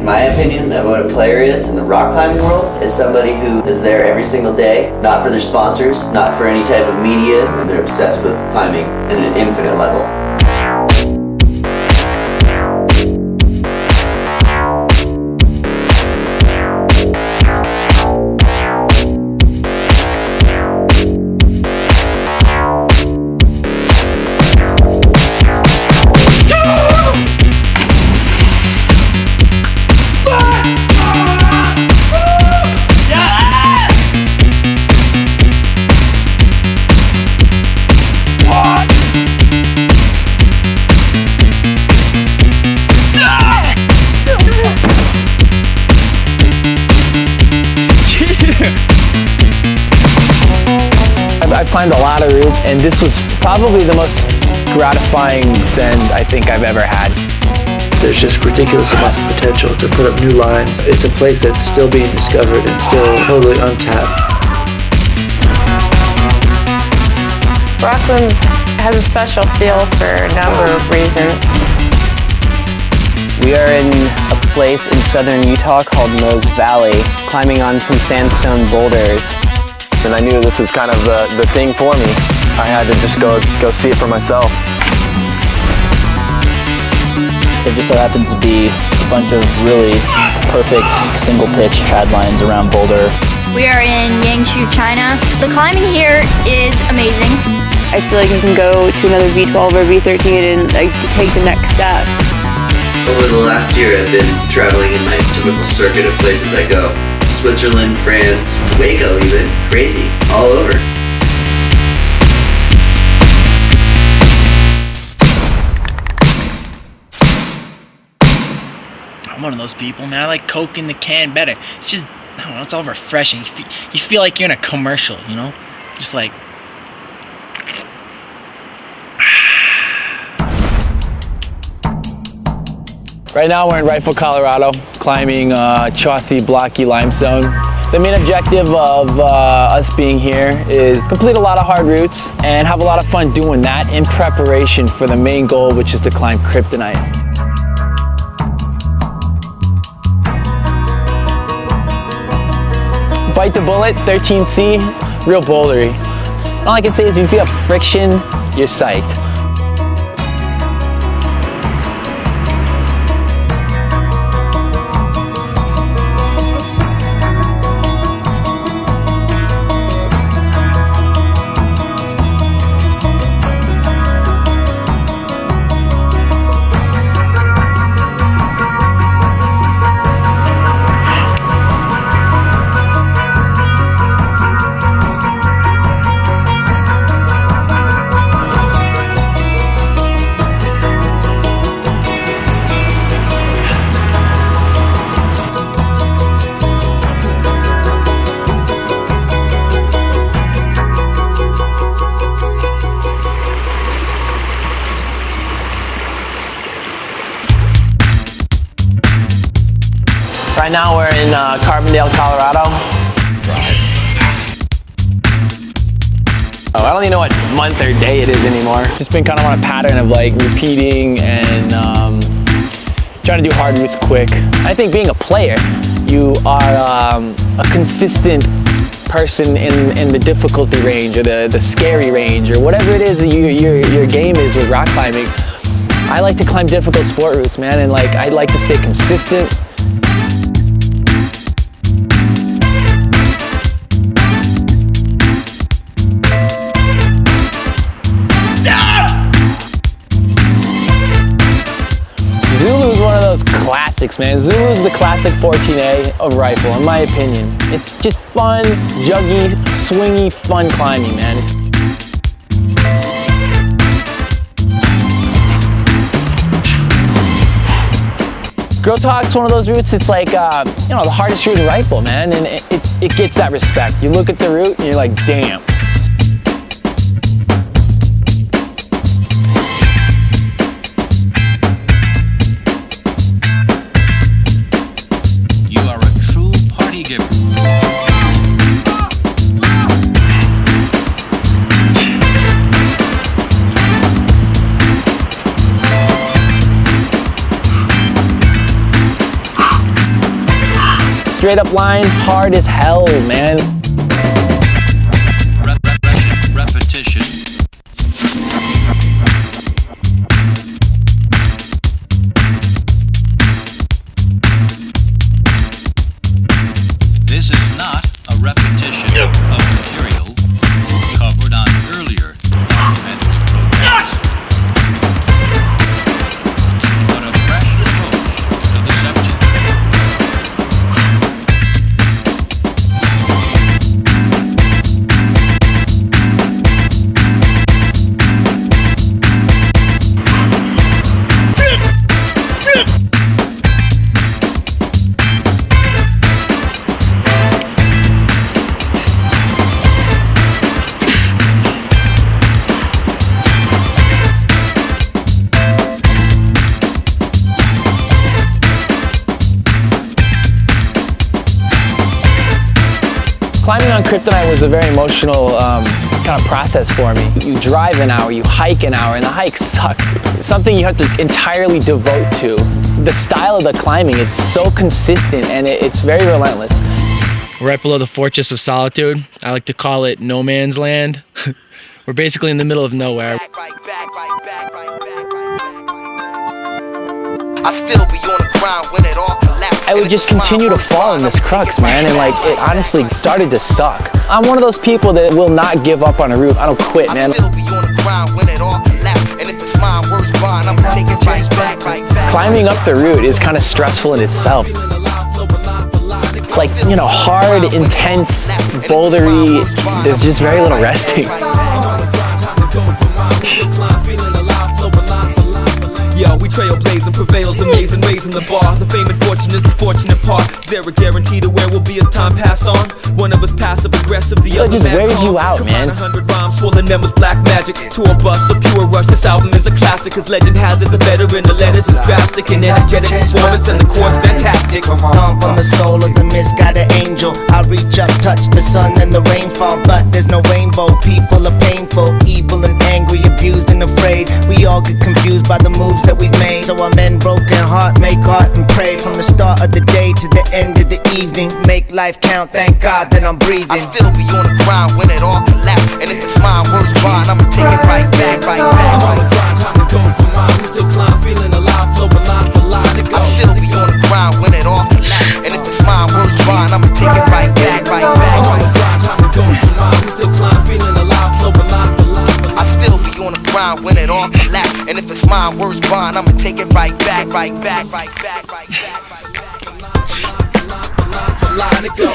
My opinion of what a player is in the rock climbing world is somebody who is there every single day, not for their sponsors, not for any type of media, and they're obsessed with climbing at an infinite level. I've climbed a lot of routes, and this was probably the most gratifying send I think I've ever had. There's just ridiculous amounts of potential to put up new lines. It's a place that's still being discovered and still totally untapped. Rocklands has a special feel for a number of reasons. We are in a place in southern Utah called Mose Valley, climbing on some sandstone boulders. And I knew this was kind of the thing for me. I had to just go see it for myself. There just so happens to be a bunch of really perfect single pitch trad lines around Boulder. We are in Yangshu, China. The climbing here is amazing. I feel like I can go to another V12 or V13 and to take the next step. Over the last year, I've been traveling in my typical circuit of places I go. Switzerland, France, Waco even, crazy, all over. I'm one of those people, man. I like Coke in the can better. It's just, I don't know, it's all refreshing. You feel like you're in a commercial, you know? Just like... Right now we're in Rifle, Colorado, climbing Chaucy Blocky Limestone. The main objective of us being here is complete a lot of hard routes and have a lot of fun doing that in preparation for the main goal, which is to climb Kryptonite. Bite the bullet, 13C, real bouldery. All I can say is if you have friction, you're psyched. Right now we're in Carbondale, Colorado. Oh, I don't even know what month or day it is anymore. Just been kind of on a pattern of like repeating and trying to do hard routes quick. I think being a player, you are a consistent person in the difficulty range or the scary range or whatever it is that your game is with rock climbing. I like to climb difficult sport routes, man, and like I like to stay consistent. Zulu's one of those classics, man. Zulu's the classic 14A of rifle, in my opinion. It's just fun, juggy, swingy, fun climbing, man. Groundhog's one of those routes, it's like, you know, the hardest route in rifle, man, and it gets that respect. You look at the route and you're like, damn. straight up line, hard as hell, man. Repetition. This is not a repetition of material covered on earlier documentary programs, but a fresh approach to the subject. Climbing on kryptonite was a very emotional kind of process for me. You drive an hour, you hike an hour, and the hike sucks. It's something you have to entirely devote to. The style of the climbing, it's so consistent and it's very relentless. Right below the Fortress of Solitude. I like to call it no man's land. We're basically in the middle of nowhere. I still be on the ground when it all collapsed. I would just continue to fall in this crux, man, and like it honestly started to suck. I'm one of those people that will not give up on a route. I don't quit, man. I still be on the ground when it all collapsed. And if it's mine, worst bond, I'm gonna take it right back, right back. Climbing up the route is kind of stressful in itself. It's like, you know, hard, intense, bouldery. There's just very little resting. Yo, we trailblazing, prevails amazing ways in the bar. The fame and fortune is the fortunate part. There a guarantee to where we'll be as time pass on. One of us passive aggressive, the other just wears you out, man. 100 rhymes, swollen members, black magic. To a bus, a pure rush. This album is a classic, cause legend has it. The veteran, the letters is drastic and energetic performance, and the core's fantastic. Stomp on the soul of the misguided angel. I reach up, touch the sun and the rainfall, but there's no rainbow. People are painful, evil and angry, abused and afraid. We all get confused by the moves that we've made. So I'm in broken heart, make art and pray. From the start of the day to the end of the evening, make life count, thank God that I'm breathing. I still be on the ground when it all collapsed. And if it's mine, worst bond, I'ma take it right back, right back. I'm on the grind, time to go for mine. We still climb, feeling alive, flowing line for line to go. I still be on the ground when it all collapsed. And if it's mine, worst bond, I'ma take it right back, right back. I'm on the grind, time to go for mine. We still climb, feeling alive, flowing line for line. I still be on the ground when it all collapsed. And if it's mine, worst bond, I'ma take it right back, right back, right back, right back, right back.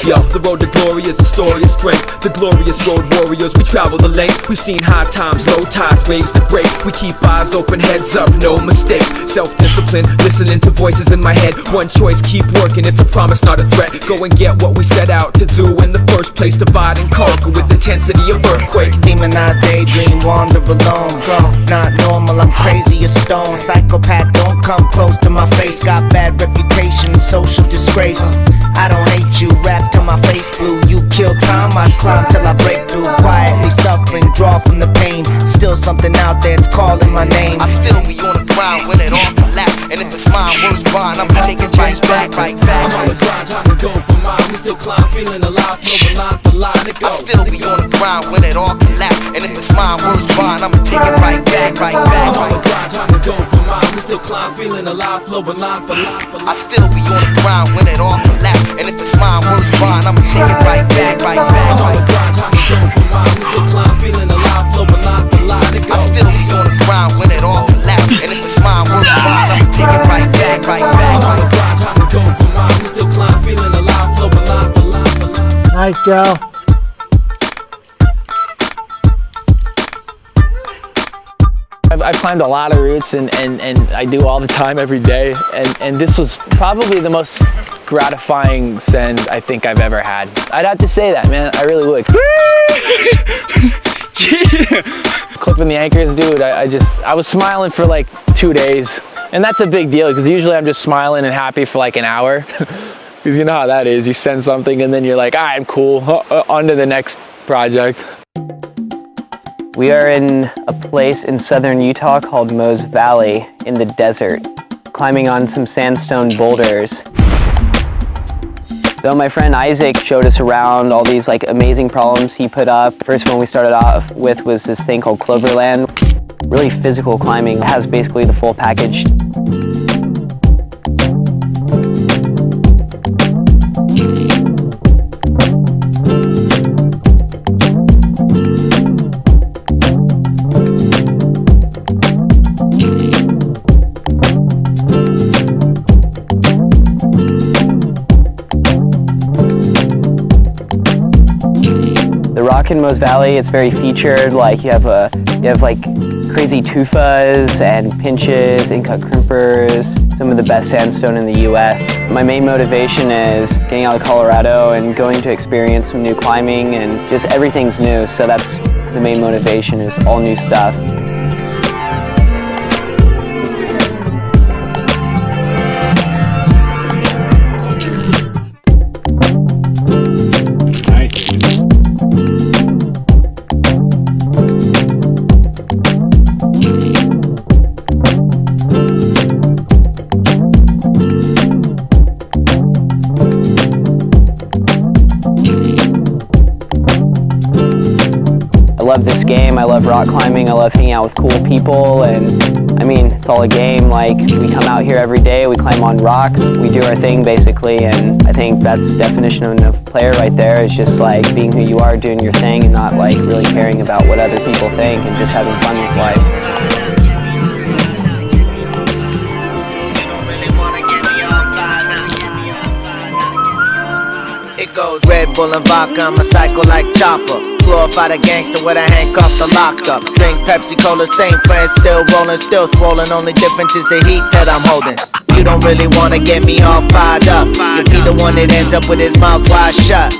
Yo, the road to glory is a story of strength. The glorious road warriors, we travel the length. We've seen high times, low tides, waves that break. We keep eyes open, heads up, no mistakes. Self-discipline, listening to voices in my head. One choice, keep working, it's a promise, not a threat. Go and get what we set out to do in the first place. Divide and conquer with intensity of earthquake. Demonized daydream, wander alone. Go, not normal, I'm crazy as stone. Psychopath, don't come close to my face. Got bad reputation, social disgrace. I don't hate you, rap till my face blue. You kill time, I climb till I break through. Quietly suffering, draw from the pain. Still something out there, it's calling my name. I still be on the ground when it all collapsed. And if it's mine, worst bond, I'ma take it right back, right back. I'm on the grind, time to go for mine. We still climb, feeling alive, flowing line for line to go. I still be on the ground when it all collapsed. And if it's mine, worst bond, I'ma take it right back, right back. I'm on the grind, time to go for mine. We still climb, feeling alive, flowing line for line for line. I still be on the ground when it all collapsed. And if it's mine, worst bond, I'ma take it right back, right back. I'm on the grind, time to go for mine. We still climb, feeling alive, flowing line for line to go. I still be on the ground when it all collapsed. And if it's mine, worst bond, I'ma take it right back, right back. I'm on the grind, time to go for mine. We still climb, feeling alive, flowing line for line for line. Nice, Joe. I've climbed a lot of routes and I do all the time every day and this was probably the most gratifying send I think I've ever had. I'd have to say that, man. I really would. Clipping the anchors, dude, I was smiling for like 2 days. And that's a big deal because usually I'm just smiling and happy for like an hour. Because you know how that is. You send something and then you're like, all right, I'm cool. On to the next project. We are in a place in southern Utah called Mose Valley in the desert, climbing on some sandstone boulders. So my friend Isaac showed us around all these like amazing problems he put up. First one we started off with was this thing called Cloverland. Really physical climbing. It has basically the full package. Rock in Mose Valley, it's very featured. Like you have like crazy tufas and pinches, in-cut crimpers, some of the best sandstone in the U.S. My main motivation is getting out of Colorado and going to experience some new climbing, and just everything's new. So that's the main motivation, is all new stuff. I love this game, I love rock climbing, I love hanging out with cool people, and I mean, it's all a game. Like, we come out here every day, we climb on rocks, we do our thing basically, and I think that's the definition of a player right there, is just like being who you are, doing your thing, and not like really caring about what other people think, and just having fun with life. It goes Red Bull and vodka, I'm a psycho like Chopper. Glorify the gangster with a handcuff to locked up. Drink Pepsi Cola, same friends, still rolling, still swollen. Only difference is the heat that I'm holding. You don't really wanna get me all fired up. You'll be the one that ends up with his mouth wide shut.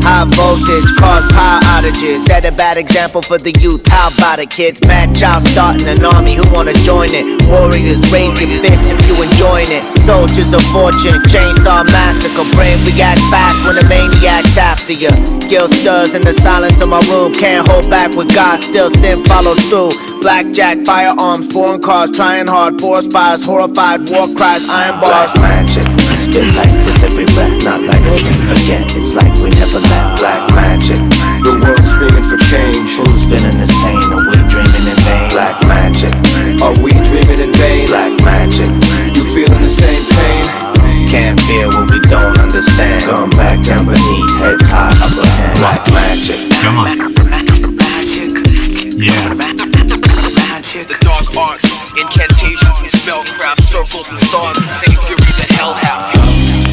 High voltage, cause power outages. Set a bad example for the youth. How about it, kids? Mad child starting an army, who wanna join it? Warriors, raise your fists if you enjoying it. Soldiers of fortune, chainsaw massacre. Brain react fast when the maniac's after you. Guilt stirs in the silence of my room. Can't hold back with God, still sin follows through. Blackjack, firearms, foreign cars, trying hard, forest fires, horrified, war cries, iron bars. Black magic, spit life with every breath. Not like we forget, it's like we never left. Black magic, the world's screaming for change. Who's feeling this pain? Are we dreaming in vain? Black magic, are we dreaming in vain? Black magic, you feeling the same pain? Can't feel what we don't understand. Going back down beneath, heads high, upper hand. Black magic. Come on. Yeah. The dark arts, incantations and spellcraft, circles and stars, the same fury that hell hath.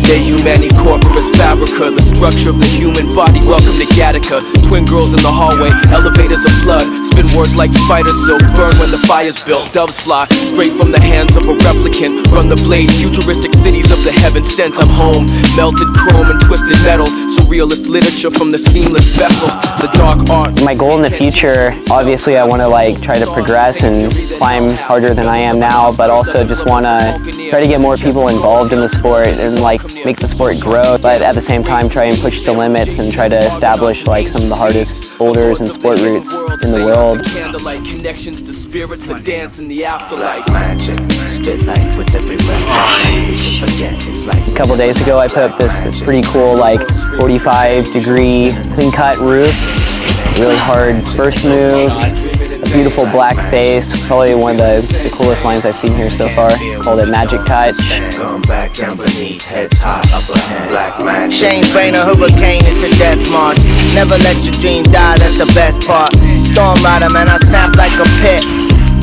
De humani corporis fabrica, the structure of the human body. Welcome to Gattaca. Twin girls in the hallway, elevators of blood. Spin words like spider silk, burn when the fire's built. Doves fly straight from the hands of a replicant. Run the blade, futuristic cities of the heaven sent. I'm home, melted chrome and twisted metal. Surrealist literature from the seamless vessel. The dark arts. My goal in the future, obviously I want to like try to progress and climb harder than I am now, but also just want to try to get more people involved in the sport and like make the sport grow, but at the same time try and push the limits and try to establish like some of the hardest boulders and sport routes in the world. Candlelight connections to spirits that dance in the afterlife. Magic, spit life with every breath. We can forget, it's like A couple days ago I put up this pretty cool like 45-degree clean cut roof. Really hard first move, a beautiful black face, probably one of the coolest lines I've seen here so far. Called it Magic Touch. Going back down beneath, heads high, upper hand. Black magic. Shane Brain, a hurricane, it's a death march. Never let your dream die, that's the best part. Storm rider, man, I snap like a pit.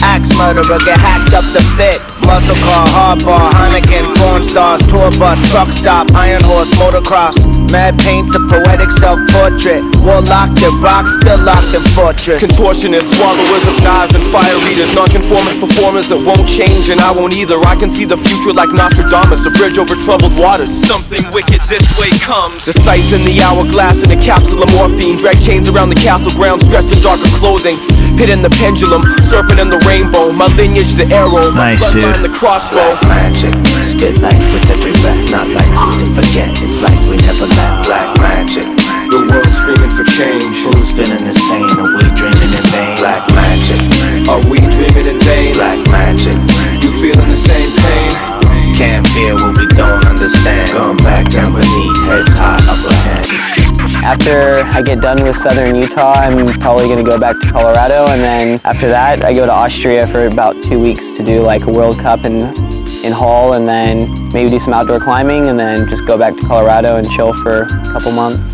Axe murderer, get hacked up the bit. Muscle car, hard bar, Heineken, porn stars, tour bus, truck stop, iron horse, motocross. Mad paints a poetic self-portrait. War locked in rock, still locked in fortress. Contortionists, swallowers of knives and fire eaters, non-conformist performers that won't change and I won't either. I can see the future like Nostradamus, a bridge over troubled waters. Something wicked this way comes. The sights in the hourglass in a capsule of morphine. Drag chains around the castle grounds, dressed in darker clothing. Pit in the pendulum, serpent in the rainbow. My lineage, the arrow, my bloodline, the crossbow. Black magic, spit life with every breath. Not like we to forget, it's like we never left. Black magic, the world screaming for change. Who's feeling this pain? Are we dreaming in vain? Black magic, are we dreaming in vain? Black magic, you feeling the same pain? Can't feel what we don't understand. Going back down beneath, heads high. After I get done with southern Utah, I'm probably going to go back to Colorado, and then after that I go to Austria for about 2 weeks to do like a World Cup in Hull, and then maybe do some outdoor climbing, and then just go back to Colorado and chill for a couple months.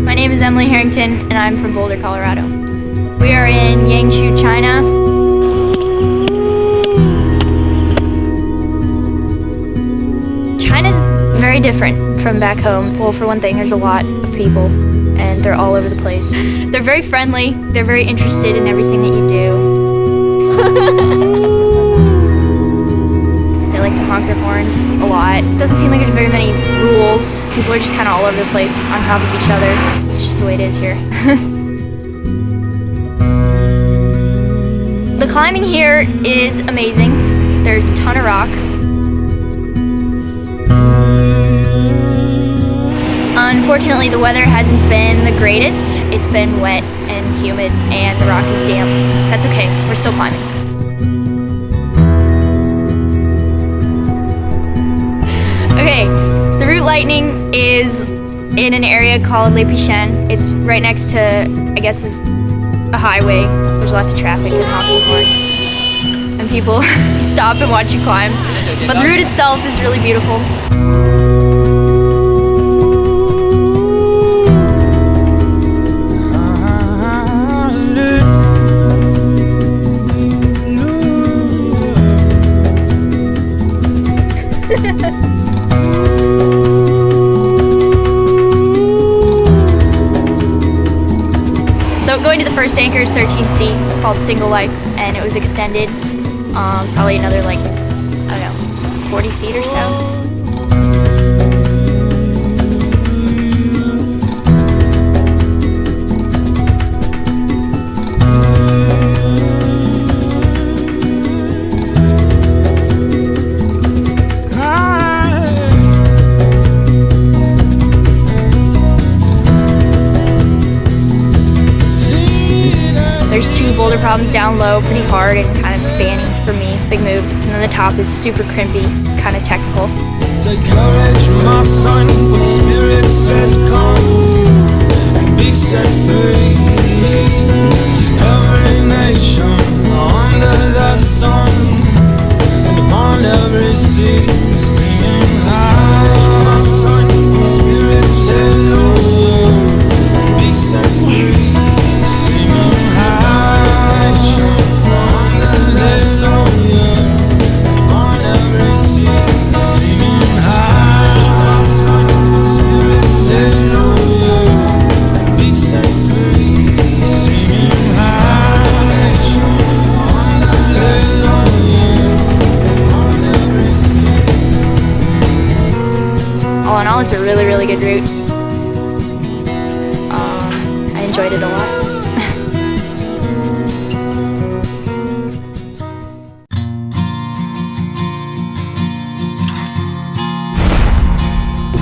My name is Harrington, and I'm from Boulder, Colorado. We are in Yangshu, China. China's very different from back home. Well, for one thing, there's a lot of people, and they're all over the place. They're very friendly. They're very interested in everything that you do. They like to honk their horns a lot. Doesn't seem like there's very many rules. People are just kind of all over the place, on top of each other. It's just the way it is here. The climbing here is amazing. There's a ton of rock. Unfortunately, the weather hasn't been the greatest. It's been wet and humid, and the rock is damp. That's okay, we're still climbing. Okay, the route lightning is in an area called Le Pichon. It's right next to, I guess, a highway. There's lots of traffic and honking horns. And people stop and watch you climb. But the route itself is really beautiful. So going to the first anchor is 13C. It's called Single Life, and it was extended probably another, like, I don't know, 40 feet or so. There's 2 boulder problems down low, pretty hard and kind of spanning for me, big moves. And then the top is super crimpy, kind of technical. Take courage, my son, for the spirit says come and be set free. Every nation under the sun and upon every sea, singing high, my son, for the spirit says come and be set free. All in all, it's a really, really good route. I enjoyed it a lot.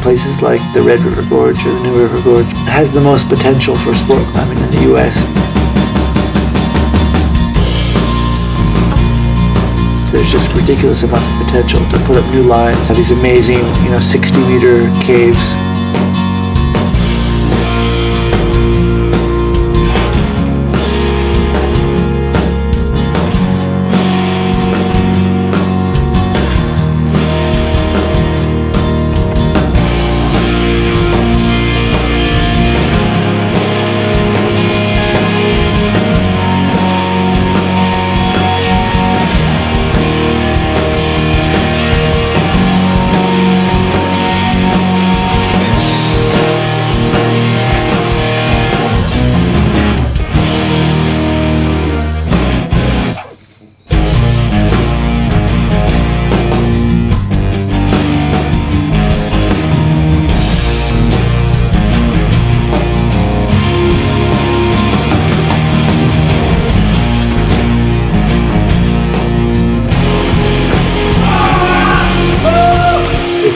Places like the Red River Gorge or the New River Gorge has the most potential for sport climbing in the U.S. There's just ridiculous amounts of potential to put up new lines, have these amazing, 60-meter caves.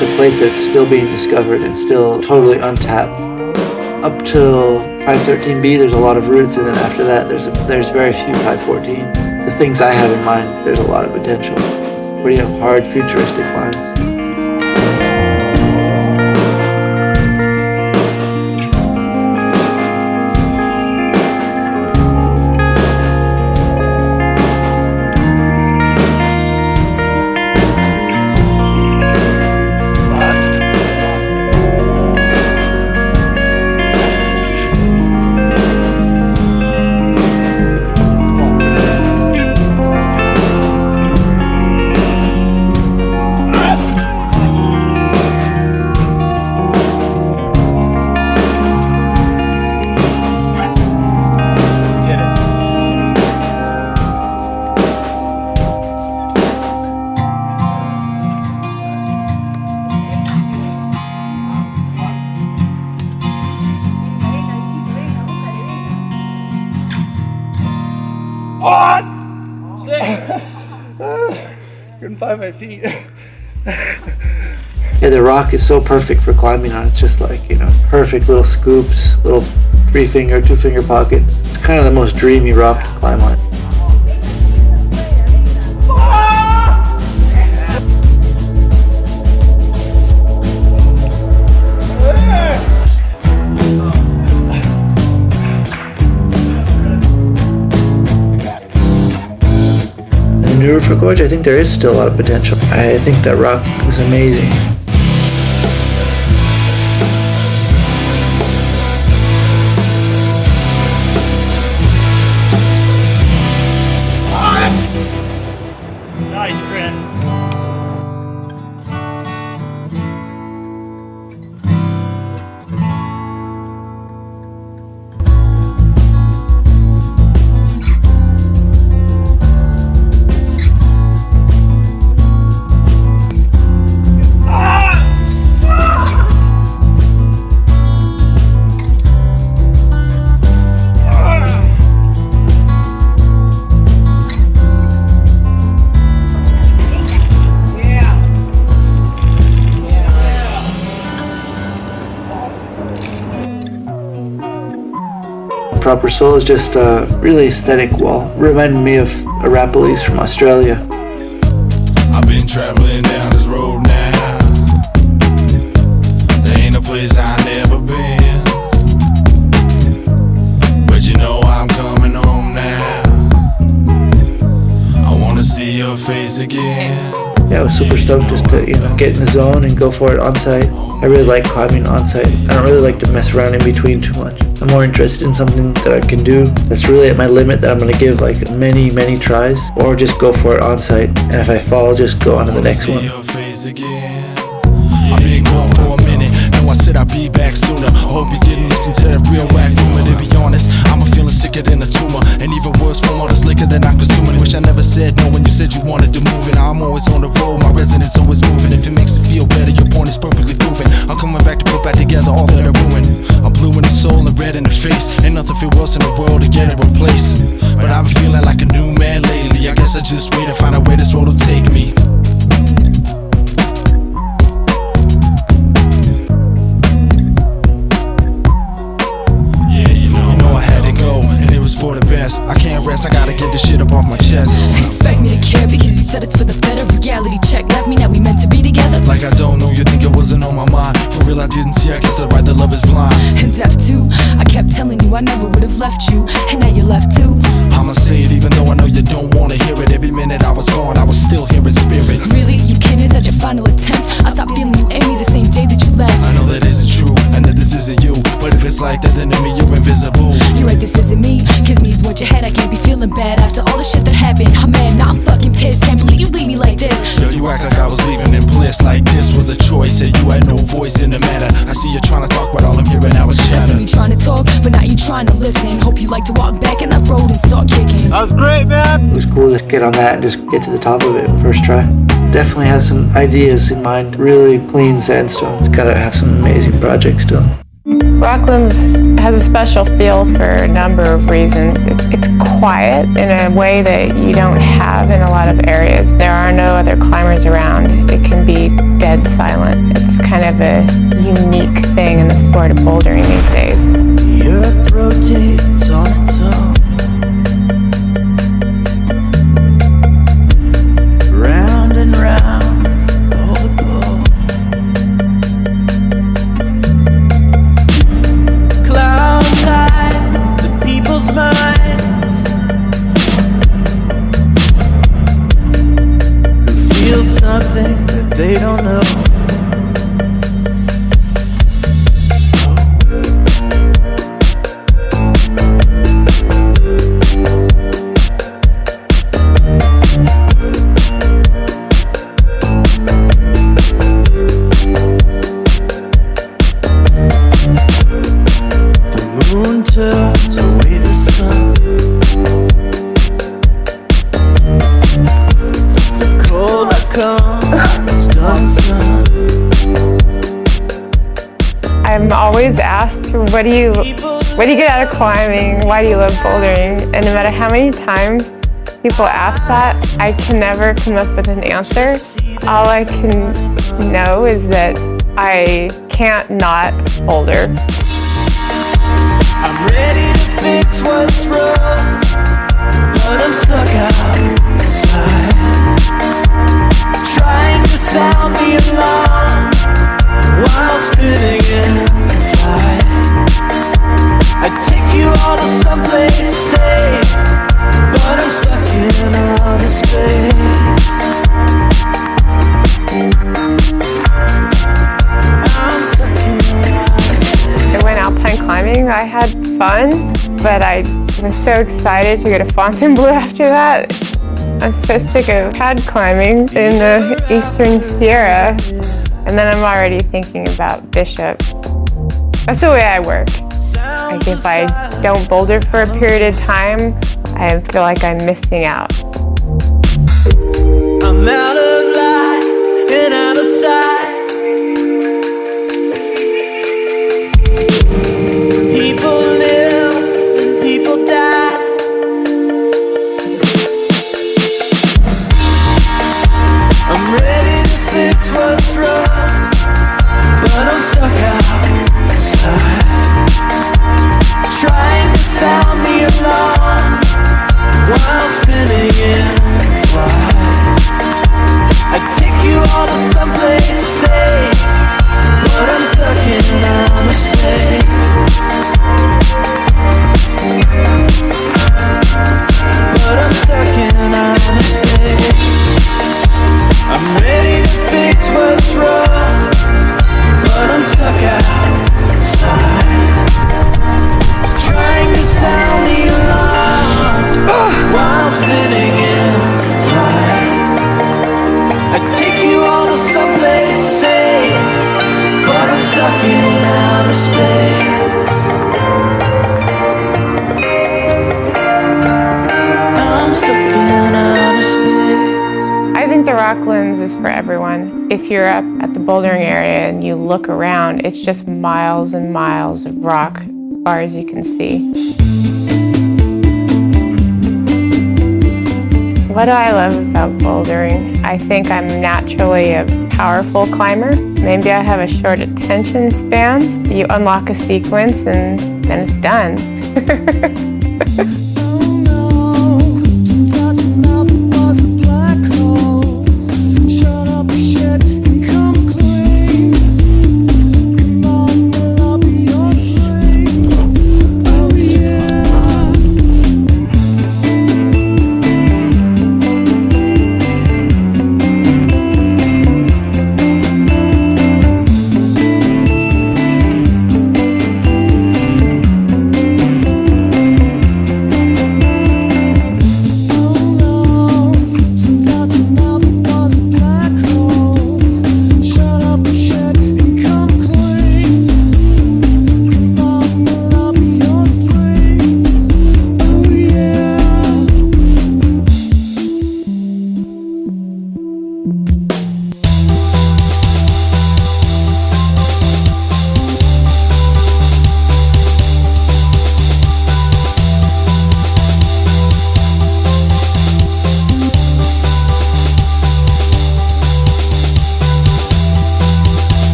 It's a place that's still being discovered and still totally untapped. Up till 513B, there's a lot of routes, and then after that, there's very few 514s. The things I have in mind, there's a lot of potential. Pretty hard, futuristic lines. Couldn't find my feet. Yeah, the rock is so perfect for climbing on. It's just like, perfect little scoops, little 3-finger, 2-finger pockets. It's kind of the most dreamy rock to climb on. New Gorge, I think there is still a lot of potential. I think that rock is amazing. Nice, Chris. Proper Soul is just a really aesthetic wall. Reminded me of a rap police from Australia. I've been traveling down this road now. There ain't a place I've never been. But I'm coming home now. I wanna see your face again. Yeah, I was super stoked just to, get in the zone and go for it on site. I really like climbing on site. I don't really like to mess around in between too much. I'm more interested in something that I can do that's really at my limit, that I'm gonna give like many, many tries, or just go for it on site. And if I fall, just go on to the next one. I've been gone for a minute. Now I said I'd be back sooner. I hope you didn't listen to that real whack rumor. To be honest, I'm feeling sicker than a tumor, and even worse from all this liquor that I'm consuming. Wish I never said no when you said you wanted to move. And I'm always on the road, my residence always moving. If it makes it feel better, your point is perfectly proven. I'm coming back to put back together all that I ruined. I'm blue in the soul and red in the face. Ain't nothing feel worse in the world to get it replaced. But I've been feeling like a new man lately. I guess I just wait to find out where this road will take me. For the best, I can't rest, I gotta get this shit up off my chest. Expect me to care because you said it's for the better. Reality check left me, now we meant to be together. Like I don't know, you think it wasn't on my mind. For real, I didn't see, I guess that's right, the love is blind. And deaf too, I kept telling you I never would've left you, and now you left too. I'ma say it even though I know you don't wanna hear it. Every minute I was gone, I was still here in spirit. Really, you kidding? Is that your final attempt? I stopped feeling you and me the same day that you left. I know that isn't true, and that this isn't you. But if it's like that, then to me you're invisible. You're right, this isn't me, cause me is what you had. I can't be feeling bad after all the shit that happened. I'm mad, now I'm fucking pissed. Can't believe you leave me like this. Yo, you act like I was leaving in bliss, like this was a choice, and you had no voice in the matter. I see you trying to talk, but all I'm hearing now is chatter. I see me trying to talk, but now you trying to listen. Hope you like to walk back in that road and start kicking. That was great, man. It was cool to get on that and just get to the top of it first try. Definitely has some ideas in mind. Really clean sandstone. It's gotta have some amazing projects still. Rocklands has a special feel for a number of reasons. It's quiet in a way that you don't have in a lot of areas. There are no other climbers around. It can be dead silent. It's kind of a unique thing in the sport of bouldering these days. The earth rotates on its own, round and round, pole to pole. Clouds hide the people's minds, who feel something that they don't know. Turns away the sun. The cold that comes done. I'm always asked, what do you get out of climbing? Why do you love bouldering? And no matter how many times people ask that, I can never come up with an answer. All I can know is that I can't not boulder. I'm ready to fix what's wrong, but I'm stuck outside, trying to sound the alarm while spinning in flight. I take you all to someplace safe, but I'm stuck in outer space. I'm stuck in outer space. I went alpine climbing. I had fun, but I was so excited to go to Fontainebleau after that. I'm supposed to go pad climbing in the Eastern Sierra, and then I'm already thinking about Bishop. That's the way I work. Like if I don't boulder for a period of time, I feel like I'm missing out. I'm out of light and out of sight. People live and people die. I'm ready to fix what's wrong, but I'm stuck outside, trying to sound the alarm while spinning in flight. I take you all to someplace safe, but I'm stuck in outer space. But I'm stuck in outer space. I'm ready to fix what's wrong, but I'm stuck outside, trying to sound the alarm while spinning in flight. I take you all to someplace safe, but I'm stuck in outer space. I'm stuck in outer space. I think the Rocklands is for everyone. If you're up at the bouldering area and you look around, it's just miles and miles of rock as far as you can see. What do I love about bouldering? I think I'm naturally a powerful climber. Maybe I have a short attention span. You unlock a sequence and then it's done.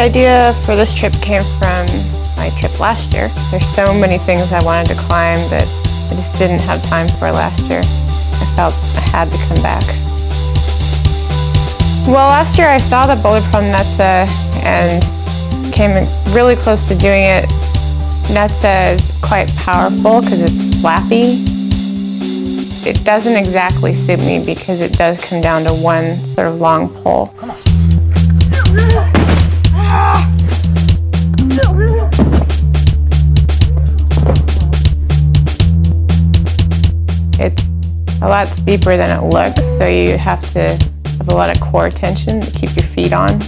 idea for this trip came from my trip last year. There's so many things I wanted to climb that I just didn't have time for last year. I felt I had to come back. Well, last year I saw the boulder from Netza and came really close to doing it. Netza is quite powerful because it's flappy. It doesn't exactly suit me because it does come down to one sort of long pole. Come on. It's a lot steeper than it looks, so you have to have a lot of core tension to keep your feet on.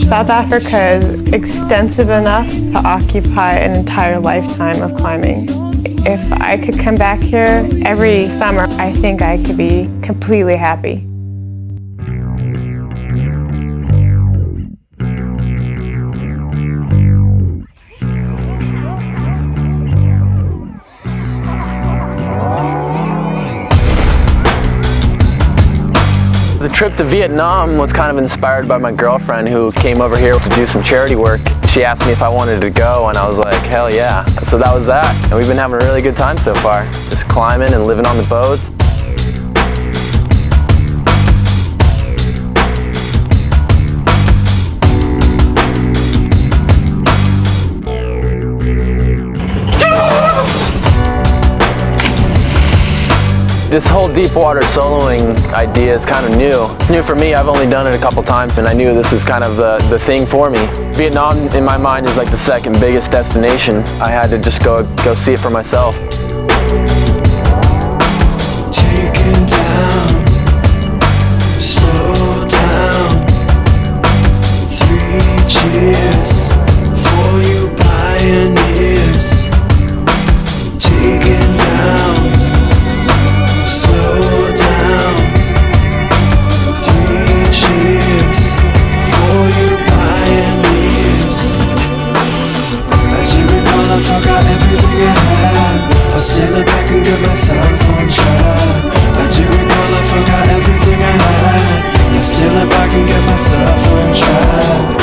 South Africa is extensive enough to occupy an entire lifetime of climbing. If I could come back here every summer, I think I could be completely happy. The trip to Vietnam was kind of inspired by my girlfriend who came over here to do some charity work. She asked me if I wanted to go and I was like, hell yeah. So that was that. And we've been having a really good time so far. Just climbing and living on the boats. This whole deep water soloing idea is kind of new. It's new for me. I've only done it a couple times and I knew this is kind of the thing for me. Vietnam in my mind is like the second biggest destination. I had to just go see it for myself. Taken down, slow down. 3 cheers for you pioneers. Taken down. Slow down. 3 cheers for you pioneers. As you recall, I forgot everything I had. I still look back and get myself on track. As you recall, I forgot everything I had. I still look back and get myself on track.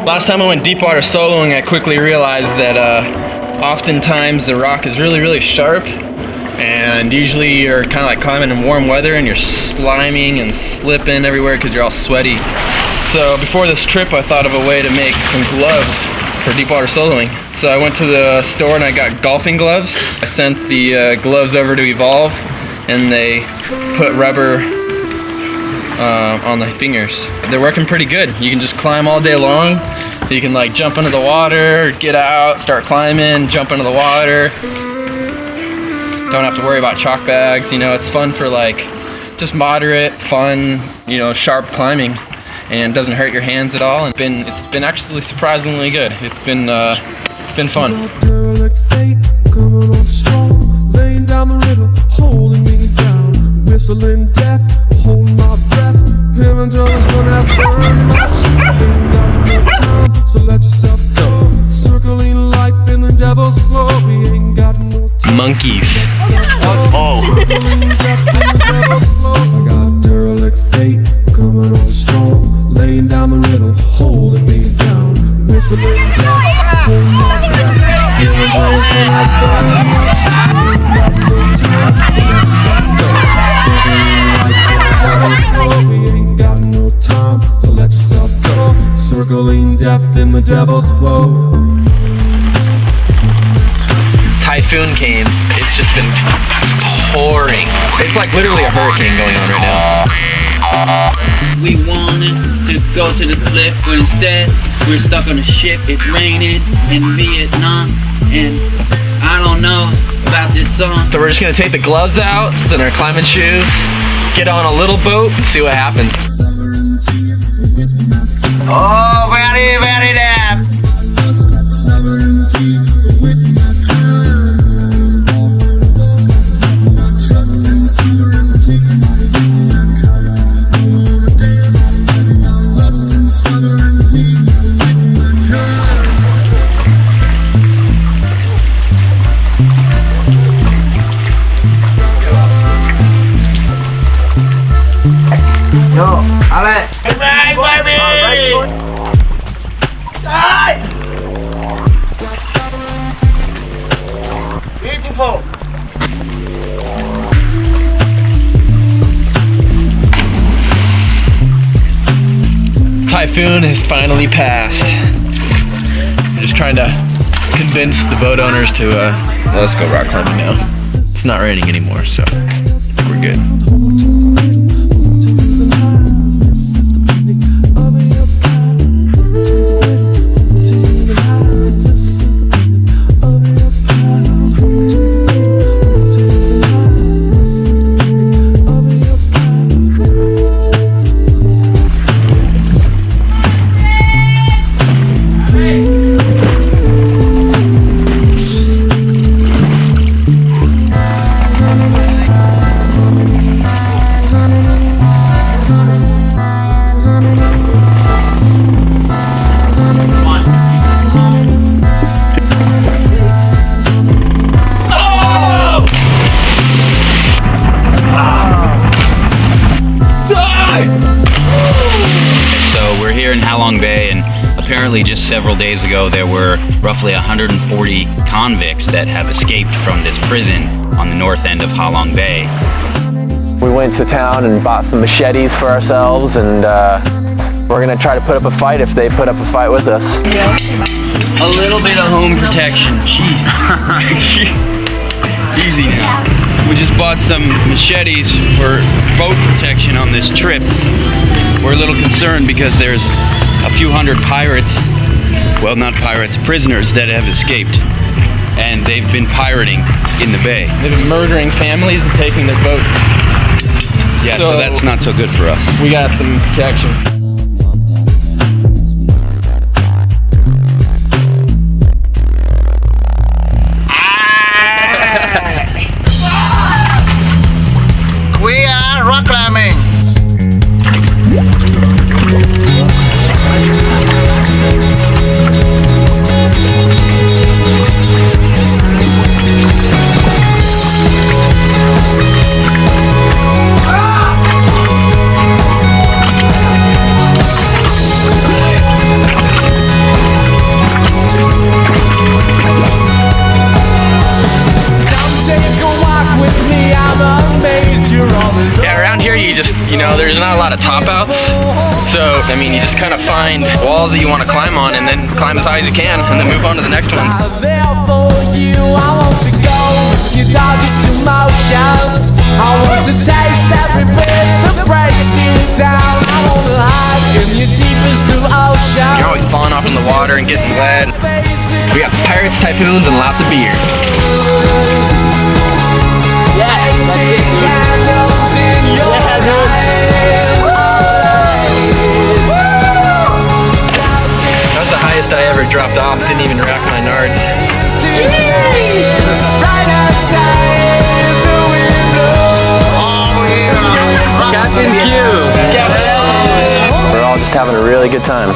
Last time I went deep water soloing, I quickly realized that oftentimes the rock is really sharp, and usually you're kind of like climbing in warm weather and you're sliming and slipping everywhere because you're all sweaty. So before this trip I thought of a way to make some gloves for deep water soloing. So I went to the store and I got golfing gloves. I sent the gloves over to Evolve, and they put rubber on the fingers. They're working pretty good. You can just climb all day long. You can like jump into the water, get out, start climbing, jump into the water. Don't have to worry about chalk bags. You know, it's fun for like just moderate, fun, you know, sharp climbing, and doesn't hurt your hands at all. And it's been actually surprisingly good. It's been fun. Laying down the riddle, holding me down, whistling death, holding my breath. Him until the sun has burned my cheek. Ain't got no time, so let yourself go. Circling life in the devil's flow. We ain't got no time. Monkeys. Oh. Circling death in the devil's flow. I got derelict fate coming on strong. Laying down the riddle, holding me down, whistling death, holding my breath. Him until the sun has burned my cheek. Circling death in the devil's flow. Typhoon came. It's just been pouring. It's like literally a hurricane going on right now. We wanted to go to the cliff, but instead we're stuck on a ship. It's raining in Vietnam, and I don't know about this song. So we're just gonna take the gloves out and our climbing shoes, get on a little boat, and see what happens. Oh, very, very damn. Yo, Ale! Right, baby! Die! Beautiful! Typhoon has finally passed. I'm just trying to convince the boat owners to let's go rock climbing now. It's not raining anymore, so we're good. Apparently just several days ago there were roughly 140 convicts that have escaped from this prison on the north end of Ha Long Bay. We went to town and bought some machetes for ourselves, and we're gonna try to put up a fight if they put up a fight with us. A little bit of home protection, jeez. Easy now. We just bought some machetes for boat protection on this trip. We're a little concerned because there's a few hundred pirates, well, not pirates, prisoners that have escaped, and they've been pirating in the bay. They've been murdering families and taking their boats. Yeah, so that's not so good for us. We got some protection. We are rock climbing. Yeah, around here you know, there's not a lot of top outs. So, I mean, you just kind of find find walls that you want to climb on, and then climb as high as you can, and then move on to the next one. There for you, I want to go with your darkest emotions. I want to taste every bit that breaks you down. I want to hide in your deepest of oceans. You're always falling off in the water and getting wet. We got pirates, typhoons, and lots of beer. Yeah, that's it. Candles in your eyes. That was the highest I ever dropped off. Didn't even rack my nards. Captain Q. We're all just having a really good time.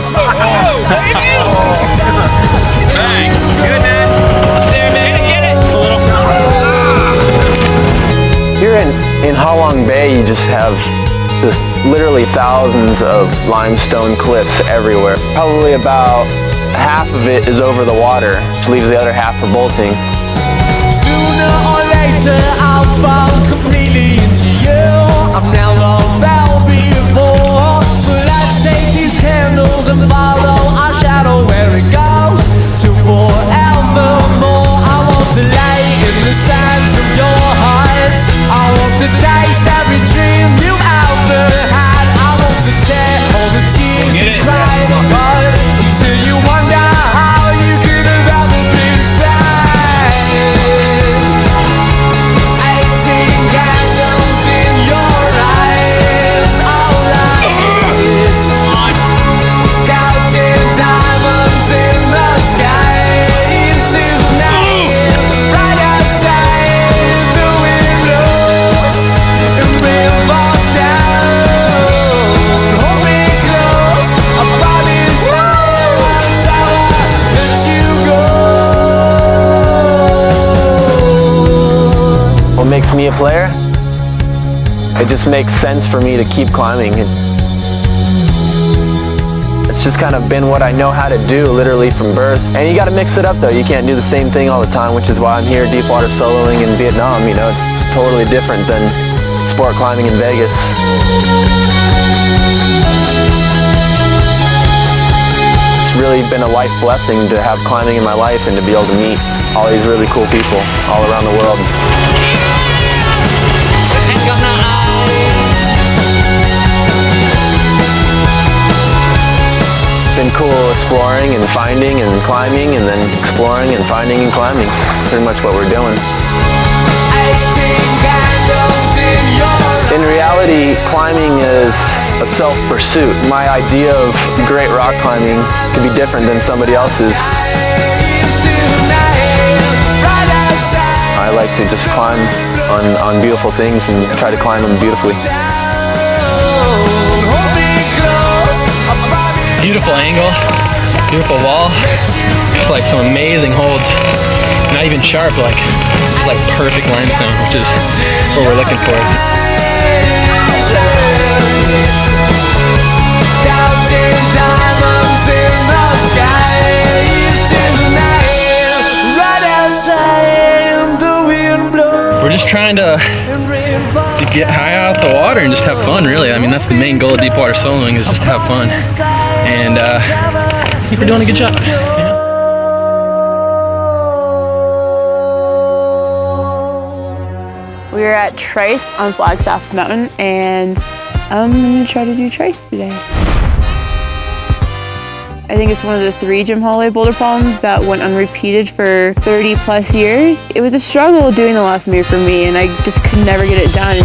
Here in Halong Bay, you just have just literally thousands of limestone cliffs everywhere. Probably about half of it is over the water, which leaves the other half for bolting. Sooner or later I'll fall completely into you. I'm now all fell before. So let's take these candles and follow our shadow where it goes to forevermore. I want to lay in the sands of your heart. I want to taste every dream you've ever had. I want to tear all the tears you cried apart until you wonder how you could have ever been sad. 18 candles in your eyes, all lights. Counting diamonds in the skies tonight. Right outside, the wind blows and rain falls down. Hold me close, I promise I'll let you go. What makes me a player? It just makes sense for me to keep climbing. It's just kind of been what I know how to do literally from birth. And you gotta mix it up though. You can't do the same thing all the time, which is why I'm here deep water soloing in Vietnam. You know, it's totally different than sport climbing in Vegas. It's really been a life blessing to have climbing in my life and to be able to meet all these really cool people all around the world. It's been cool exploring and finding and climbing and then exploring and finding and climbing. Pretty much what we're doing. In reality, climbing is a self-pursuit. My idea of great rock climbing could be different than somebody else's. I like to just climb on beautiful things and try to climb them beautifully. Beautiful angle, beautiful wall. Just like some amazing holds. Not even sharp, it's like perfect limestone, which is what we're looking for. We're just trying to get high out the water and just have fun, really. I mean, that's the main goal of deep water soloing, is just to have fun. And I think we're doing a good job. We are at Trice on Flagstaff Mountain, and I'm gonna try to do Trice today. I think it's one of the 3 Jim Holloway boulder problems that went unrepeated for 30 plus years. It was a struggle doing the last meter for me, and I just could never get it done.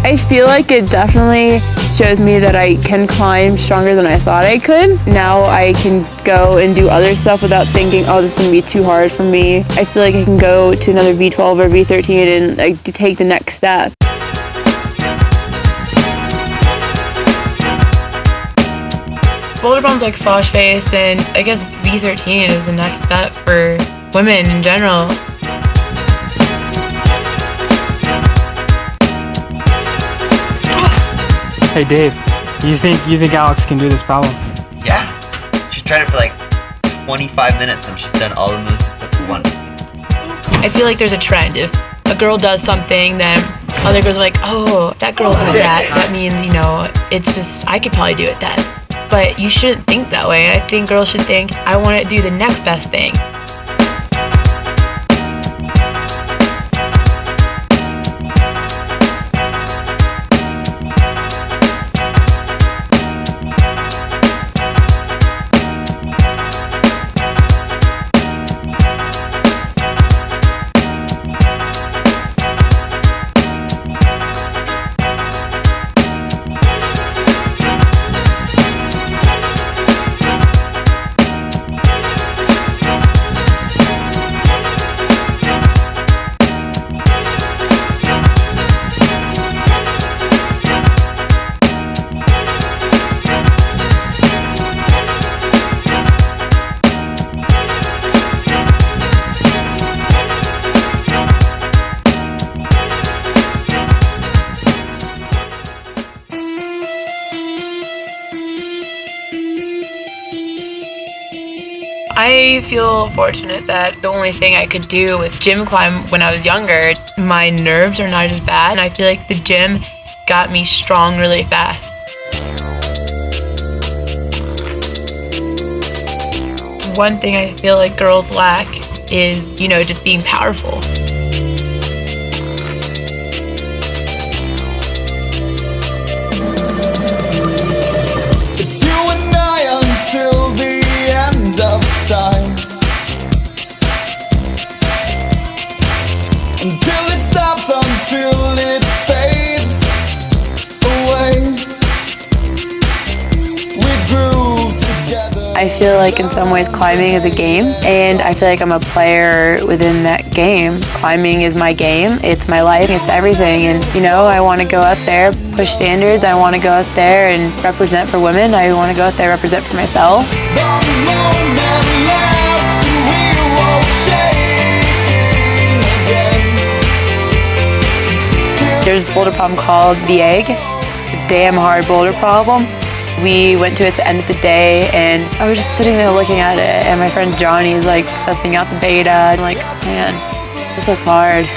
I feel like it definitely shows me that I can climb stronger than I thought I could. Now I can go and do other stuff without thinking, oh, this is gonna be too hard for me. I feel like I can go to another V12 or V13 and take the next step. Boulder problems like slosh face, and I guess V13 is the next step for women in general. Hey Dave, you think Alex can do this problem? Yeah. She's tried it for like 25 minutes and she's done all the moves except for one. I feel like there's a trend. If a girl does something, then other girls are like, oh, that girl did that. That means, you know, it's just, I could probably do it then. But you shouldn't think that way. I think girls should think, I want to do the next best thing. I feel fortunate that the only thing I could do was gym climb when I was younger. My nerves are not as bad, and I feel like the gym got me strong really fast. One thing I feel like girls lack is, you know, just being powerful. It's you and I until the end of time, until it stops, until it fades away. We grew together. I feel like in some ways climbing is a game, and I feel like I'm a player within that game. Climbing is my game, it's my life, it's everything, and you know, I want to go out there, push standards, I want to go out there and represent for women, I want to go out there and represent for myself. There's a boulder problem called the egg. It's a damn hard boulder problem. We went to it at the end of the day, and I was just sitting there looking at it, and my friend Johnny's like testing out the beta. I'm like, man, this looks hard.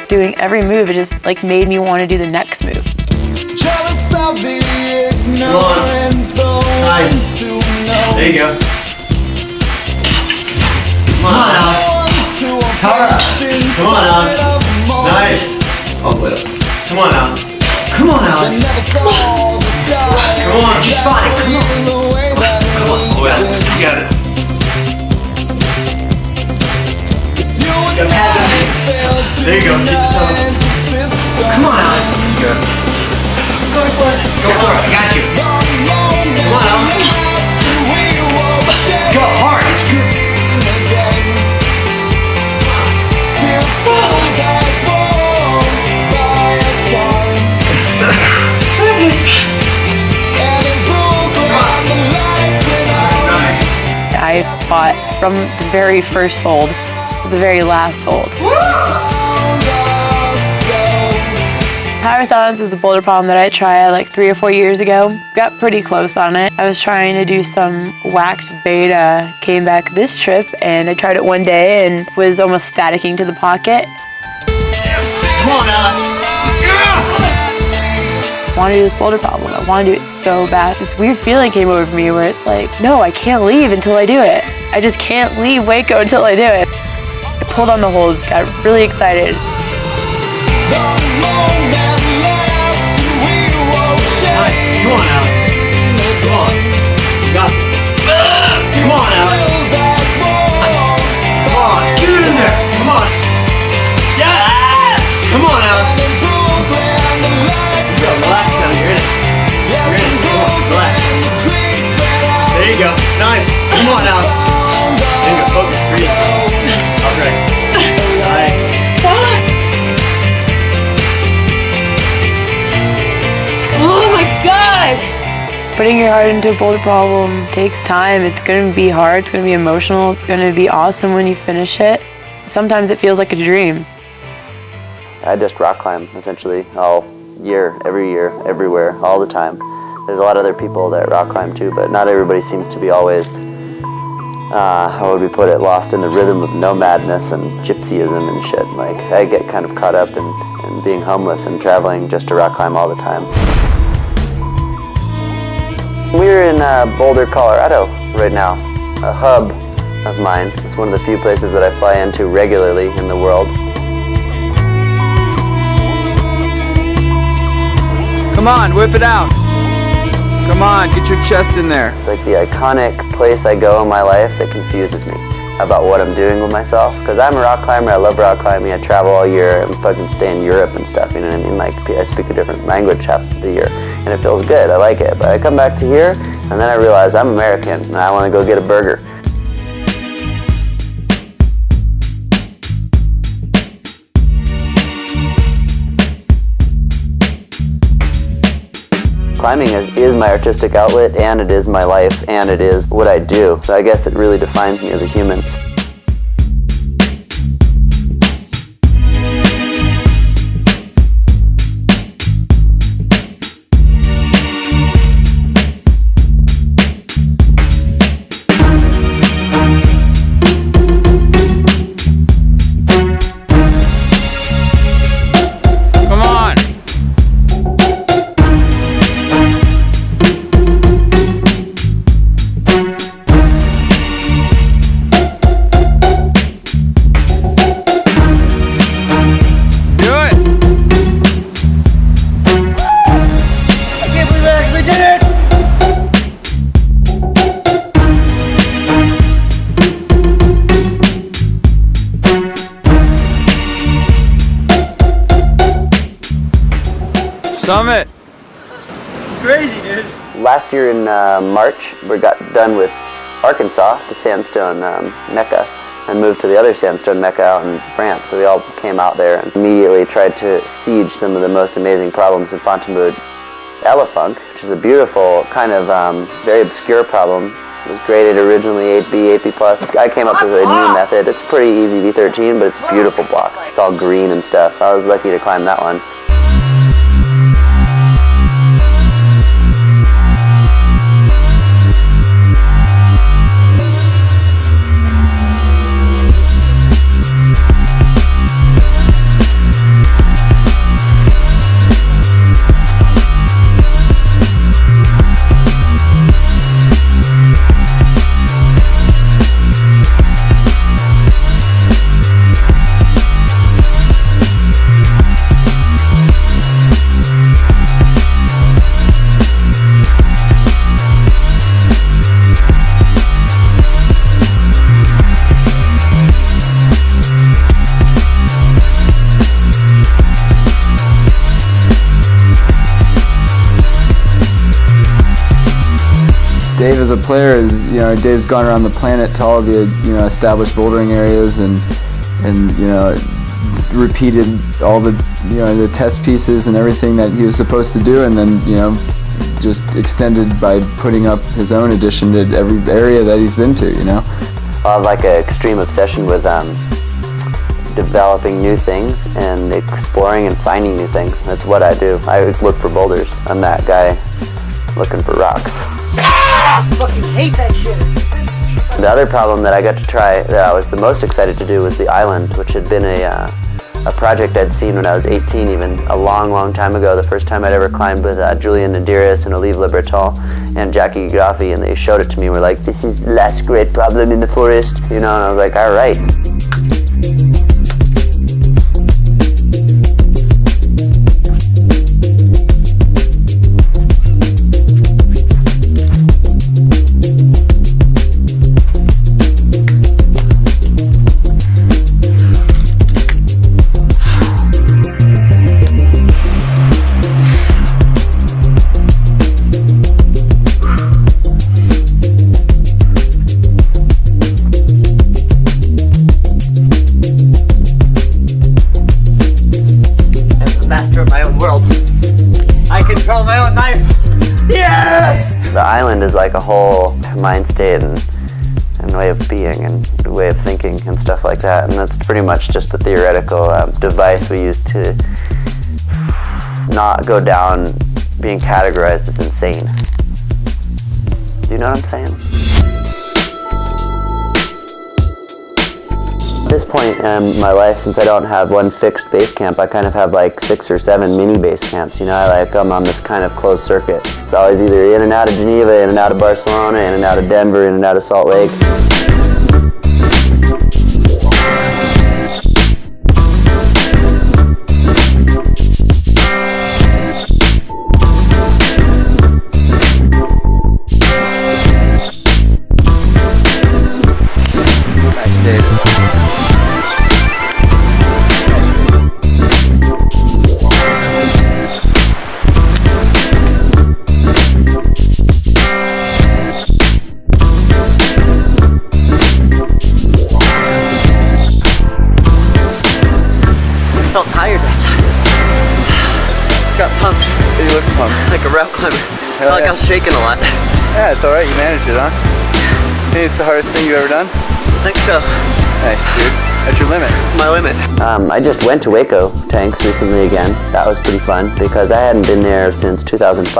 Doing every move, it just like made me want to do the next move. Jealous of the ignorant, those who know. There you go. Come on, Alex. Power up. Come on, Alex. Nice. Oh, wait. Come on, Alex. Come on, Alex. Come on, she's fine. Come on. Come on. Oh, yeah. You got it. There you go. Keep the toe. Come on, Alex. Good. Go for it. Go for it. I got you. Come on, Alex. Go hard. It's good. I fought from the very first hold to the very last hold. Power silence is a boulder problem that I tried like 3 or 4 years ago. Got pretty close on it. I was trying to do some whacked beta, came back this trip, and I tried it one day and was almost staticking to the pocket. Come on, Alex. I want to do this boulder problem. I want to do it so bad. This weird feeling came over me where it's like, no, I can't leave until I do it. I just can't leave Waco until I do it. I pulled on the holds, got really excited. Come on, Alex. Come on. You got it. Come on, Alex. Come on. Get it in there. Come on. Yeah. Come on, Alex. Let's go. Relax now. You're in it. You're in it. Come on. Relax. There you go. Nice. Come on, Alex. Oh my god! Putting your heart into a boulder problem takes time. It's going to be hard, it's going to be emotional, it's going to be awesome when you finish it. Sometimes it feels like a dream. I just rock climb essentially all year, everywhere, all the time. There's a lot of other people that rock climb too, but not everybody seems to be always, how would we put it, lost in the rhythm of nomadness and gypsyism and shit. Like, I get kind of caught up in being homeless and traveling just to rock climb all the time. We're in Boulder, Colorado right now, a hub of mine. It's one of the few places that I fly into regularly in the world. Come on, whip it out. Come on, get your chest in there. It's like the iconic place I go in my life that confuses me about what I'm doing with myself. Because I'm a rock climber, I love rock climbing, I travel all year, and fucking stay in Europe and stuff, you know what I mean? Like, I speak a different language half of the year, and it feels good, I like it. But I come back to here, and then I realize I'm American, and I want to go get a burger. Climbing is my artistic outlet, and it is my life, and it is what I do. So I guess it really defines me as a human. Summit! Crazy, dude. Last year in March, we got done with Arkansas, the sandstone mecca, and moved to the other sandstone mecca out in France. So we all came out there and immediately tried to siege some of the most amazing problems in Fontainebleau. Elefunk, which is a beautiful, kind of very obscure problem. It was graded originally 8B, 8B+. I came up with a new method. It's pretty easy, V13, but it's a beautiful block. It's all green and stuff. I was lucky to climb that one. Dave as a player is, Dave's gone around the planet to all the, established bouldering areas and repeated all the, the test pieces and everything that he was supposed to do, and then, just extended by putting up his own addition to every area that he's been to, I have like an extreme obsession with developing new things and exploring and finding new things. That's what I do. I look for boulders. I'm that guy looking for rocks. I fucking hate that shit. The other problem that I got to try that I was the most excited to do was the island, which had been a project I'd seen when I was 18, even a long time ago. The first time I'd ever climbed with Julian Nadiris and Olive Le Breton and Jackie Gaffi, and they showed it to me. We're like, this is the last great problem in the forest, and I was like, all right. whole mind state and way of being and way of thinking and stuff like that. And that's pretty much just a theoretical device we use to not go down being categorized as insane. Do you know what I'm saying? At this point in my life, since I don't have one fixed base camp, I kind of have like 6 or 7 mini base camps. You know, I'm on this kind of closed circuit. It's always either in and out of Geneva, in and out of Barcelona, in and out of Denver, in and out of Salt Lake. Felt tired that time. Got pumped. You look pumped. Like a rep climber. Felt like I was shaking a lot. Yeah, it's alright, you managed it, huh? Think it's the hardest thing you've ever done? I think so. Nice, dude. That's your limit. My limit. I just went to Waco tanks recently again. That was pretty fun because I hadn't been there since 2005.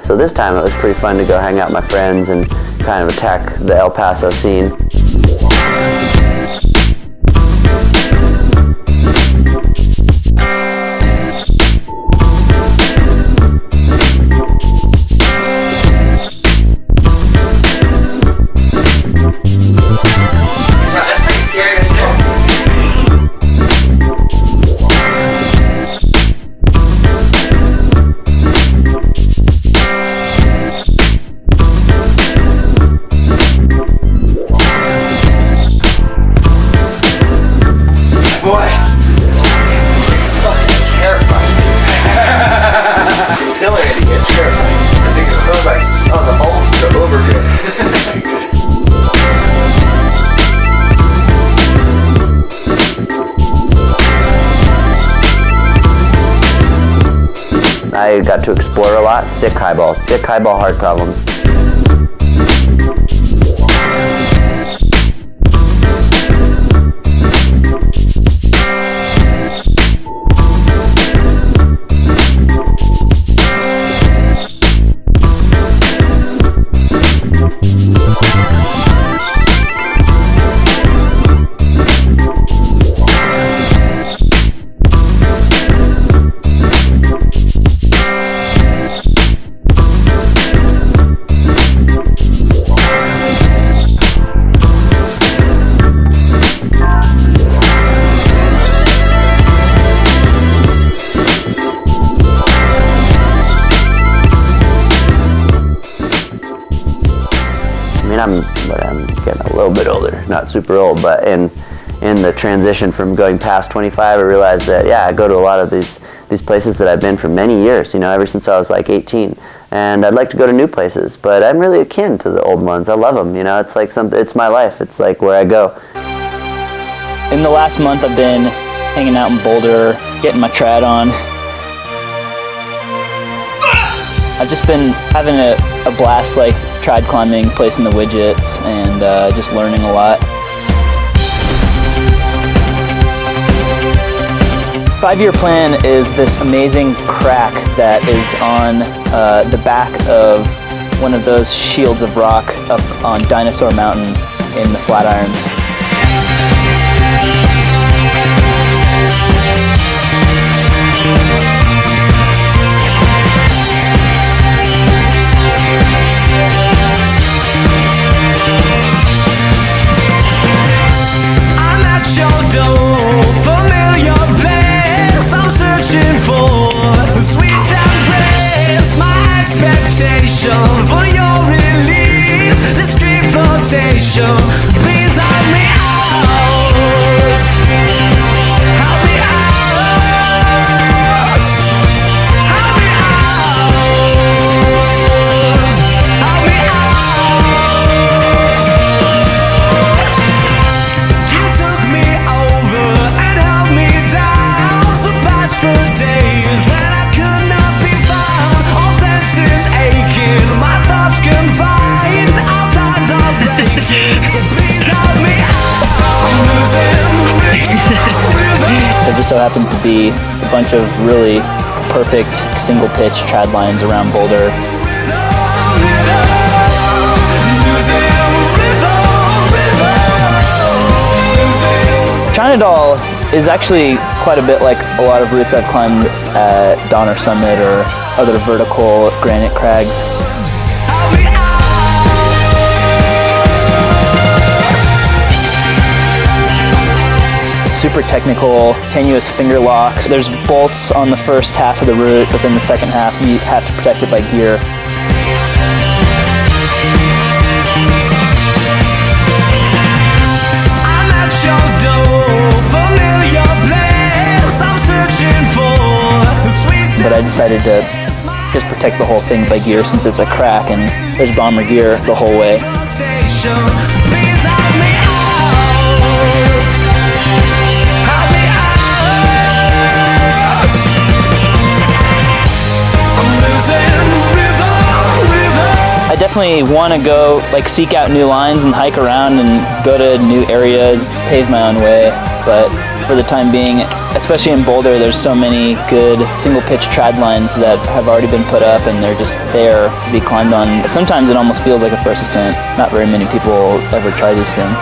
So this time it was pretty fun to go hang out with my friends and kind of attack the El Paso scene. I got to explore a lot. Sick highball heart problems. I'm getting a little bit older, not super old, but in the transition from going past 25, I realized that, yeah, I go to a lot of these places that I've been for many years, you know, ever since I was like 18. And I'd like to go to new places, but I'm really akin to the old ones. I love them, you know, it's like it's my life. It's like where I go. In the last month, I've been hanging out in Boulder, getting my trad on. I've just been having a blast, like trad climbing, placing the widgets, and just learning a lot. 5-year plan is this amazing crack that is on the back of one of those shields of rock up on Dinosaur Mountain in the Flatirons. For your release, discreet flotation. Please, I mean. just so happens to be a bunch of really perfect single pitch trad lines around Boulder. China Doll is actually quite a bit like a lot of routes I've climbed at Donner Summit or other vertical granite crags. Super technical, tenuous finger locks. There's bolts on the first half of the route, but then the second half you have to protect it by gear. I'm at your door, familiar place. I'm searching for sweet. But I decided to just protect the whole thing by gear since it's a crack and there's bomber gear the whole way. Please help me out. Help me out. I'm losing rhythm. I definitely want to go like seek out new lines and hike around and go to new areas, pave my own way, but for the time being, especially in Boulder, there's so many good single pitch trad lines that have already been put up and they're just there to be climbed on. Sometimes it almost feels like a first ascent. Not very many people ever try these things.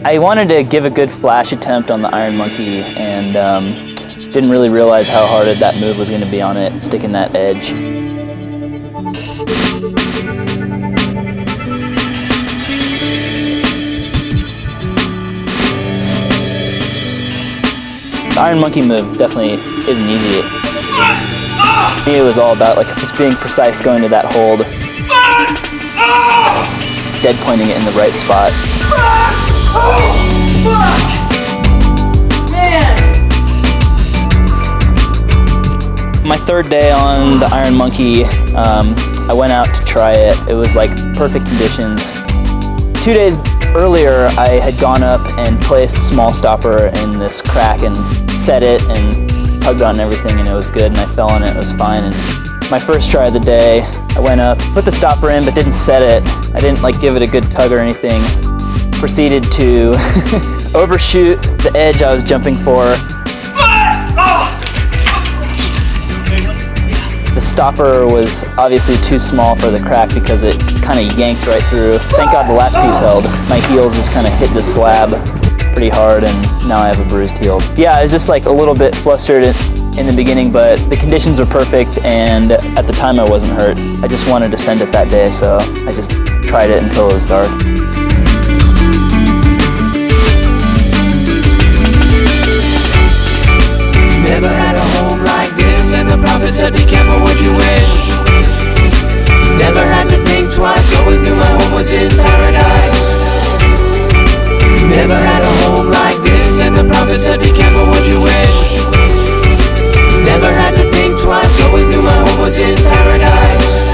I wanted to give a good flash attempt on the Iron Monkey and didn't really realize how hard that move was going to be on it, sticking that edge. The Iron Monkey move definitely isn't easy. For me, it was all about like just being precise, going to that hold, dead pointing it in the right spot. Oh, fuck! Man! My third day on the Iron Monkey, I went out to try it. It was like perfect conditions. 2 days earlier, I had gone up and placed a small stopper in this crack and set it and tugged on everything and it was good and I fell on it, it was fine. And my first try of the day, I went up, put the stopper in but didn't set it. I didn't like give it a good tug or anything. Proceeded to overshoot the edge I was jumping for. The stopper was obviously too small for the crack because it kind of yanked right through. Thank God the last piece held. My heels just kind of hit the slab pretty hard and now I have a bruised heel. Yeah, I was just like a little bit flustered in the beginning, but the conditions were perfect and at the time I wasn't hurt. I just wanted to send it that day, so I just tried it until it was dark. Never had a prophet said be careful what you wish. Never had to think twice, always knew my home was in paradise.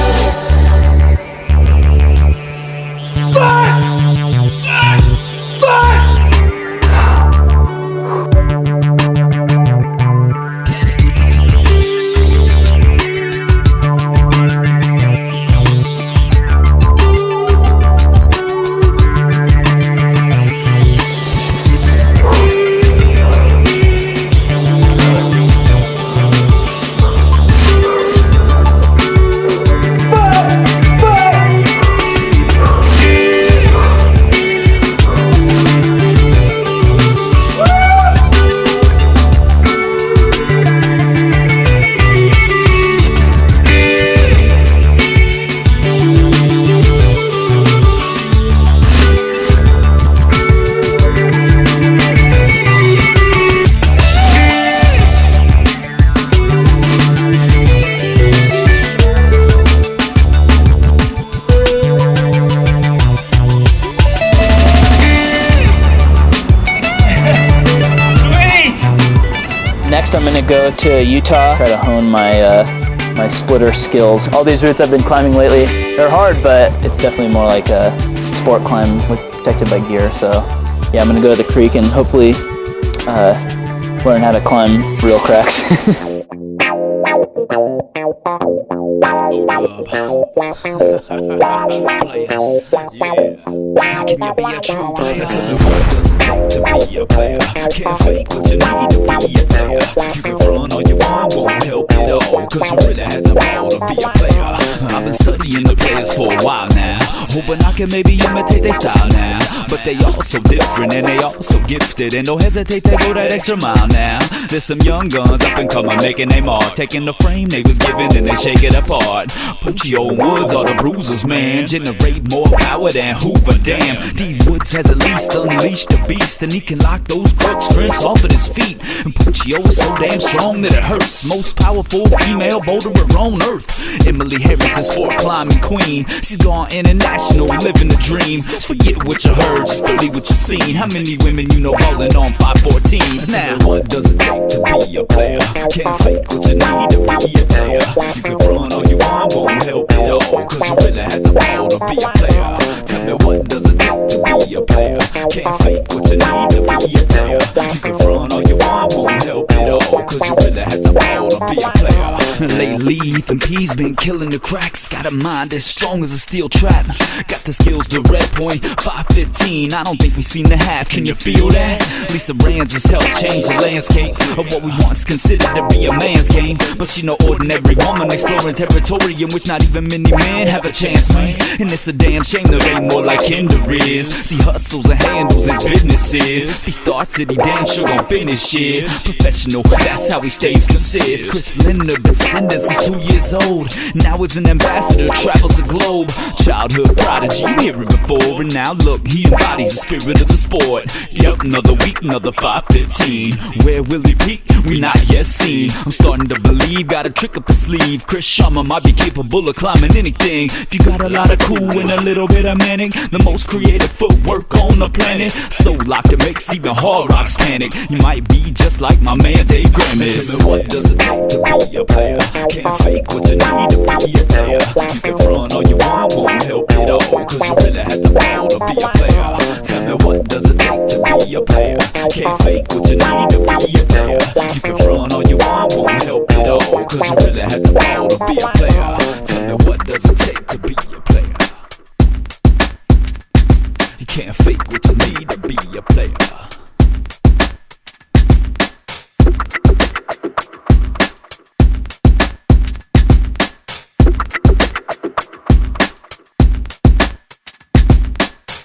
Next, I'm gonna go to Utah, try to hone my my splitter skills. All these routes I've been climbing lately, they're hard, but it's definitely more like a sport climb protected by gear. So yeah, I'm gonna go to the creek and hopefully learn how to climb real cracks. How can you be a true player? Tell me what does it take to be a player? Can't fake what you need to be a player. You can front all you want, won't help it all, cause you really had the ball to be a player. I've been studying the players for a while now, hoping I can maybe imitate their style now. But they all so different and they all so gifted, and don't hesitate to go that extra mile now. There's some young guns up and coming, making their mark, taking the frame they was given and they shake it apart. Puccio and Woods are the bruisers, man, generate more power than Hoover, damn. D Woods has at least unleashed the beast, and he can lock those crooks crimps off of his feet. And Puccio is so damn strong that it hurts. Most powerful female boulderer on earth. Emily Harrington, sport climbing queen. She's gone international, living the dream. Forget what you heard, just believe what you seen. How many women you know bowling on 514s now? What does it take to be a player? Can't fake what you need to be a player. You can front all you want, won't help it all, cause you really had the ball to be a player. Tell me what does it take to be a player? Can't fake what you need to be a player. You can front all you want, won't help it all, cause you really had the ball to be a player. Lately, Ethan P's been killing the cracks. Got a mind as strong as a steel trap. Got the skills to red point 515. I don't think we've seen the half. Can you feel that? Lisa Rands has helped change the landscape of what we once considered to be a man's game. But she no ordinary woman exploring territory in which not even many men have a chance, man. And it's a damn shame that ain't more like Hinder is. See, hustles and handles his businesses. He starts it, he damn sure gon' finish it. Professional, that's how he stays consistent. Chris Lindner, descendant since 2 years old. Now is an ambassador, travels the globe. Childhood prodigy, you hear it before. And now look, he embodies the spirit of the sport. Yep, another week, another 515. Where will he peak? We not yet seen. I'm starting to believe, got a trick up his sleeve. Chris Sharma might be capable of climbing anything. If you got a lot of cool and a little bit of manic, the most creative footwork on the planet. So locked it makes even hard rocks panic. You might be just like my man Dave Grimace. Tell me what does it take to be a player? Can't fake what you need to be a player. You can front all you want, won't help it all, cause you really had the ball to be a player. Tell me what does it take to be a player? Can't fake what you need to be a player. You can front all you want, won't help it all, cause you really had the ball to be a player. Tell me what does it take to be a player? You can't fake what you need to be a player.